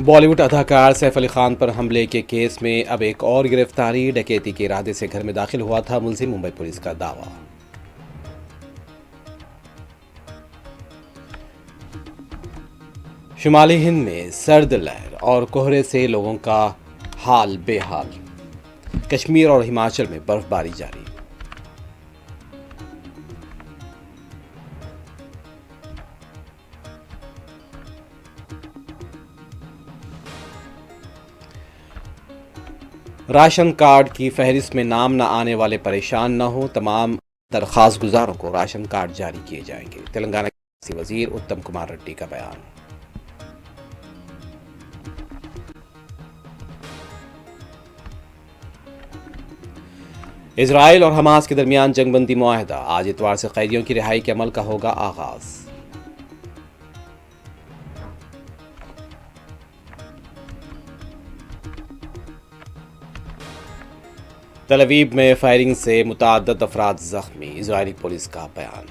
بالی would اداکار سیف علی خان پر حملے کے کیس میں اب ایک اور گرفتاری۔ ڈکیتی کے ارادے سے گھر میں داخل ہوا تھا ملزم، ممبئی پولیس کا دعویٰ۔ شمالی ہند میں سرد لہر اور کہرے سے لوگوں کا حال بے حال۔ کشمیر اور ہماچل میں برف باری جاری۔ راشن کارڈ کی فہرست میں نام نہ آنے والے پریشان نہ ہوں، تمام درخواست گزاروں کو راشن کارڈ جاری کیے جائیں گے۔ تلنگانہ کے وزیر اتم کمار ریڈی کا بیان۔ اسرائیل اور حماس کے درمیان جنگ بندی معاہدہ، آج اتوار سے قیدیوں کی رہائی کے عمل کا ہوگا آغاز۔ تل ابیب میں فائرنگ سے متعدد افراد زخمی، اسرائیلی پولیس کا بیان۔